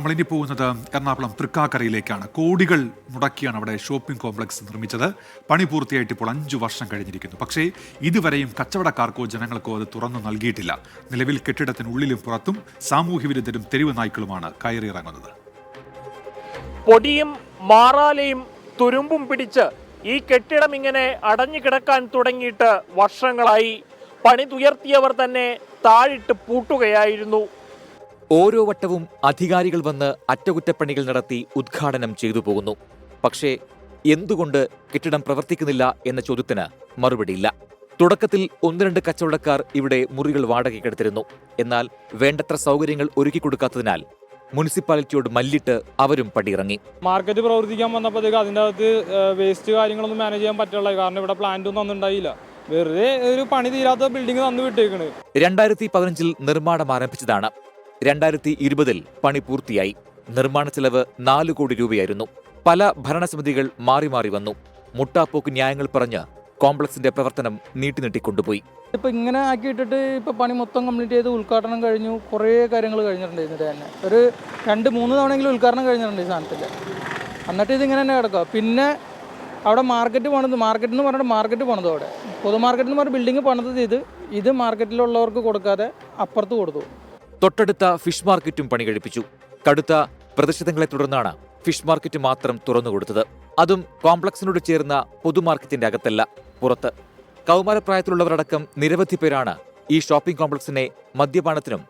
നമ്മളിനി പോകുന്നത് എറണാകുളം തൃക്കാക്കരയിലേക്കാണ്. കോടികൾ മുടക്കിയാണ് അവിടെ ഷോപ്പിംഗ് കോംപ്ലക്സ് നിർമ്മിച്ചത്. പണി പൂർത്തിയായിട്ട് ഇപ്പോൾ 5 വർഷം കഴിഞ്ഞിരിക്കുന്നു. പക്ഷേ ഇതുവരെയും കച്ചവടക്കാർക്കോ ജനങ്ങൾക്കോ അത് തുറന്നു നൽകിയിട്ടില്ല. നിലവിൽ കെട്ടിടത്തിനുള്ളിലും പുറത്തും സാമൂഹ്യ വിരുദ്ധരും തെരുവ് നായ്ക്കളുമാണ് കയറിയിറങ്ങുന്നത്. പൊടിയും മാറാലയും തുരുമ്പും പിടിച്ച് ഈ കെട്ടിടം ഇങ്ങനെ അടഞ്ഞുകിടക്കാൻ തുടങ്ങിയിട്ട് വർഷങ്ങളായി. പണിതുയർത്തിയവർ തന്നെ താഴിട്ട് പൂട്ടുകയായിരുന്നു. ഓരോ വട്ടവും അധികാരികൾ വന്ന് അറ്റകുറ്റപ്പണികൾ നടത്തി ഉദ്ഘാടനം ചെയ്തു പോകുന്നു. പക്ഷേ എന്തുകൊണ്ട് കെട്ടിടം പ്രവർത്തിക്കുന്നില്ല എന്ന ചോദ്യത്തിന് മറുപടിയില്ല. തുടക്കത്തിൽ 1-2 കച്ചവടക്കാർ ഇവിടെ മുറികൾ വാടകയ്ക്കെടുത്തിരുന്നു. എന്നാൽ വേണ്ടത്ര സൗകര്യങ്ങൾ ഒരുക്കിക്കൊടുക്കാത്തതിനാൽ മുനിസിപ്പാലിറ്റിയോട് മല്ലിട്ട് അവരും പടിയിറങ്ങി. മാർക്കറ്റ് പ്രവർത്തിക്കാൻ വന്നപ്പോഴത്തേക്ക് അതിൻ്റെ അകത്ത് വേസ്റ്റ് കാര്യങ്ങളൊന്നും മാനേജ് ചെയ്യാൻ പറ്റുള്ള, കാരണം ഇവിടെ പ്ലാന്റ് ഒന്നും ഉണ്ടായില്ല. വെറുതെ ഒരു പണി തീരാത്ത ബിൽഡിംഗ് തന്നു വിട്ടേക്കണ്. 2015 നിർമ്മാണം ആരംഭിച്ചതാണ്. 2020 പണി പൂർത്തിയായി. നിർമ്മാണ ചെലവ് 4 കോടി രൂപയായിരുന്നു. പല ഭരണസമിതികൾ മാറി മാറി വന്നു. മുട്ടാപ്പോക്ക് ന്യായങ്ങൾ പറഞ്ഞ് കോംപ്ലക്സിന്റെ പ്രവർത്തനം നീട്ടിക്കൊണ്ടുപോയി. ഇപ്പൊ ഇങ്ങനെ ആക്കിയിട്ടിട്ട് ഇപ്പൊ പണി മൊത്തം കംപ്ലീറ്റ് ചെയ്ത് ഉദ്ഘാടനം കഴിഞ്ഞു. കുറേ കാര്യങ്ങൾ കഴിഞ്ഞിട്ടുണ്ട്. ഇതിന്റെ തന്നെ ഒരു 2-3 തവണയെങ്കിലും ഉദ്ഘാടനം കഴിഞ്ഞിട്ടുണ്ട് ഈ സാധനത്തിൽ. എന്നിട്ട് ഇതിങ്ങനെ തന്നെ കിടക്കുക. പിന്നെ അവിടെ മാർക്കറ്റ് പണിത്, മാർക്കറ്റ് എന്ന് പറഞ്ഞിട്ട് മാർക്കറ്റ് പണിതു. അവിടെ പൊതു മാർക്കറ്റ് എന്ന് പറഞ്ഞ ബിൽഡിംഗ് പണിത് ഇത് മാർക്കറ്റിലുള്ളവർക്ക് കൊടുക്കാതെ അപ്പുറത്ത് കൊടുത്തു. തൊട്ടടുത്ത ഫിഷ് മാർക്കറ്റും പണി കഴിപ്പിച്ചു. കടുത്ത പ്രതിഷേധങ്ങളെ തുടർന്നാണ് ഫിഷ് മാർക്കറ്റ് മാത്രം തുറന്നുകൊടുത്തത്. അതും കോംപ്ലക്സിനോട് ചേർന്ന പൊതുമാർക്കറ്റിന്റെ അകത്തല്ല, പുറത്ത്. കൗമാരപ്രായത്തിലുള്ളവരടക്കം നിരവധി പേരാണ് ഈ ഷോപ്പിംഗ് കോംപ്ലക്സിനെ മദ്യപാനത്തിനും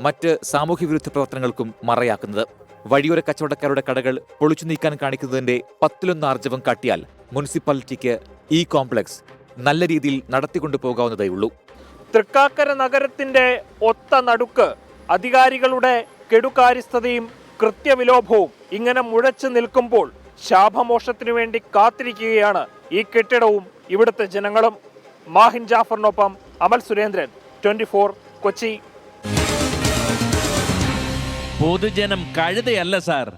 മറ്റ് സാമൂഹ്യവിരുദ്ധ പ്രവർത്തനങ്ങൾക്കും മറയാക്കുന്നത്. വഴിയോര കച്ചവടക്കാരുടെ കടകൾ പൊളിച്ചു നീക്കാൻ കാണിക്കുന്നതിന്റെ 10-1 ആർജവം കാട്ടിയാൽ മുനിസിപ്പാലിറ്റിക്ക് ഈ കോംപ്ലക്സ് നല്ല രീതിയിൽ നടത്തിക്കൊണ്ടുപോകാവുന്നതേയുള്ളൂ. തൃക്കാക്കര നഗരത്തിന്റെ ഒത്ത നടുക്ക് അധികാരികളുടെ കെടുകാര്യസ്ഥതയും കൃത്യവിലോഭവും ഇങ്ങനെ മുഴച്ചു നിൽക്കുമ്പോൾ ശാപമോക്ഷത്തിനു വേണ്ടി കാത്തിരിക്കുകയാണ് ഈ കെട്ടിടവും ഇവിടുത്തെ ജനങ്ങളും. മാഹിൻ ജാഫറിനൊപ്പം അമൽ സുരേന്ദ്രൻ, 24 കൊച്ചി. പൊതുജനം കഴുതയല്ല സാർ.